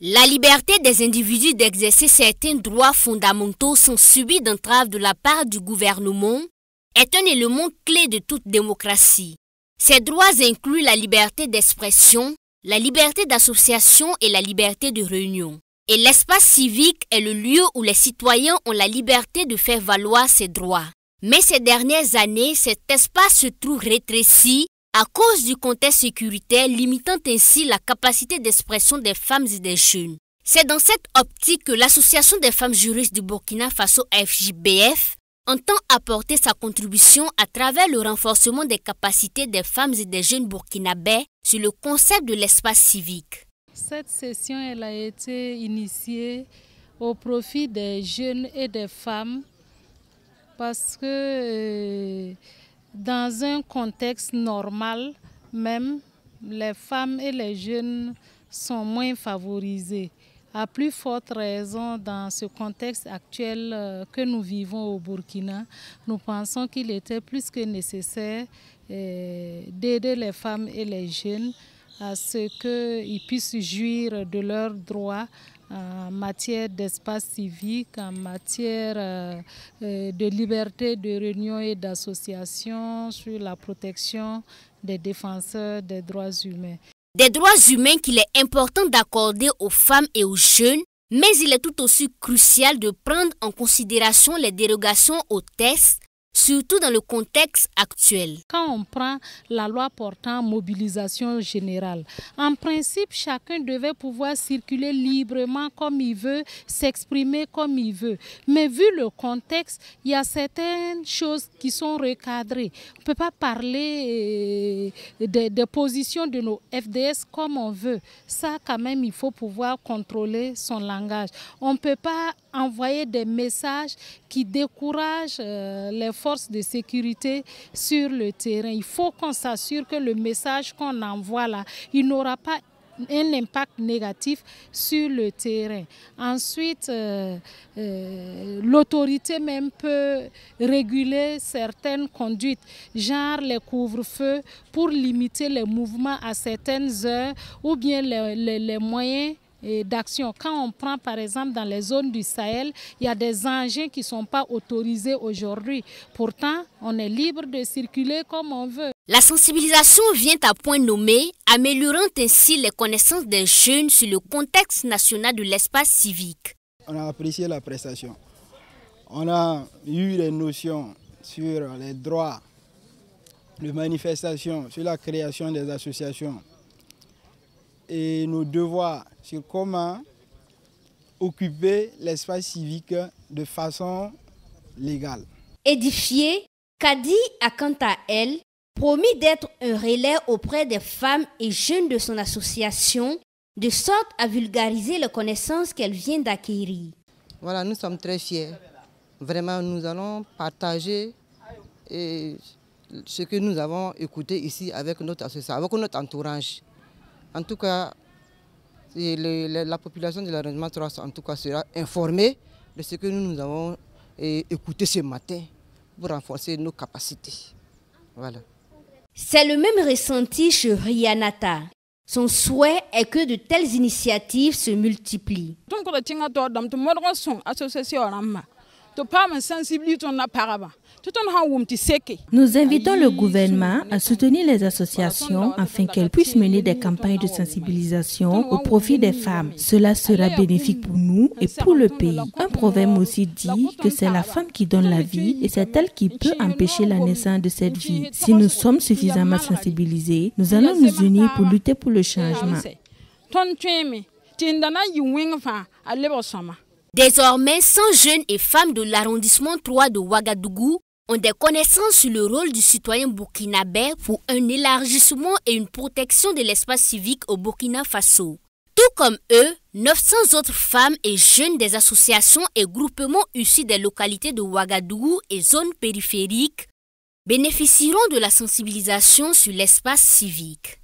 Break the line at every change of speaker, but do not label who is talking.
La liberté des individus d'exercer certains droits fondamentaux sans subir d'entrave de la part du gouvernement est un élément clé de toute démocratie. Ces droits incluent la liberté d'expression, la liberté d'association et la liberté de réunion. Et l'espace civique est le lieu où les citoyens ont la liberté de faire valoir ces droits. Mais ces dernières années, cet espace se trouve rétréci à cause du contexte sécuritaire limitant ainsi la capacité d'expression des femmes et des jeunes. C'est dans cette optique que l'Association des femmes juristes du Burkina Faso AFJBF entend apporter sa contribution à travers le renforcement des capacités des femmes et des jeunes burkinabés sur le concept de l'espace civique.
Cette session elle a été initiée au profit des jeunes et des femmes parce que dans un contexte normal, même les femmes et les jeunes sont moins favorisés. À plus forte raison, dans ce contexte actuel que nous vivons au Burkina, nous pensons qu'il était plus que nécessaire d'aider les femmes et les jeunes à ce qu'ils puissent jouir de leurs droits en matière d'espace civique, en matière de liberté de réunion et d'association, sur la protection des défenseurs des droits humains.
Des droits humains qu'il est important d'accorder aux femmes et aux jeunes, mais il est tout aussi crucial de prendre en considération les dérogations aux textes, surtout dans le contexte actuel.
Quand on prend la loi portant mobilisation générale, en principe, chacun devait pouvoir circuler librement comme il veut, s'exprimer comme il veut. Mais vu le contexte, il y a certaines choses qui sont recadrées. On ne peut pas parler des positions de nos FDS comme on veut. Ça, quand même, il faut pouvoir contrôler son langage. On ne peut pas envoyer des messages qui découragent les forces de sécurité sur le terrain. Il faut qu'on s'assure que le message qu'on envoie là, il n'aura pas un impact négatif sur le terrain. Ensuite, l'autorité même peut réguler certaines conduites, genre les couvre-feux pour limiter les mouvements à certaines heures ou bien les moyens d'action. Quand on prend par exemple dans les zones du Sahel, il y a des engins qui ne sont pas autorisés aujourd'hui. Pourtant, on est libre de circuler comme on veut.
La sensibilisation vient à point nommé, améliorant ainsi les connaissances des jeunes sur le contexte national de l'espace civique.
On a apprécié la prestation. On a eu des notions sur les droits de manifestation, sur la création des associations et nos devoirs sur comment occuper l'espace civique de façon légale.
Édifiée, Kadi a quant à elle promis d'être un relais auprès des femmes et jeunes de son association, de sorte à vulgariser les connaissances qu'elle vient d'acquérir.
Voilà, nous sommes très fiers. Vraiment, nous allons partager ce que nous avons écouté ici avec notre association, avec notre entourage. En tout cas, la population de l'arrondissement 3 en tout cas sera informée de ce que nous avons écouté ce matin pour renforcer nos capacités. Voilà.
C'est le même ressenti chez Rianata. Son souhait est que de telles initiatives se multiplient.
Nous invitons le gouvernement à soutenir les associations afin qu'elles puissent mener des campagnes de sensibilisation au profit des femmes. Cela sera bénéfique pour nous et pour le pays. Un proverbe aussi dit que c'est la femme qui donne la vie et c'est elle qui peut empêcher la naissance de cette vie. Si nous sommes suffisamment sensibilisés, nous allons nous unir pour lutter pour le changement.
Désormais, 100 jeunes et femmes de l'arrondissement 3 de Ouagadougou ont des connaissances sur le rôle du citoyen burkinabé pour un élargissement et une protection de l'espace civique au Burkina Faso. Tout comme eux, 900 autres femmes et jeunes des associations et groupements issus des localités de Ouagadougou et zones périphériques bénéficieront de la sensibilisation sur l'espace civique.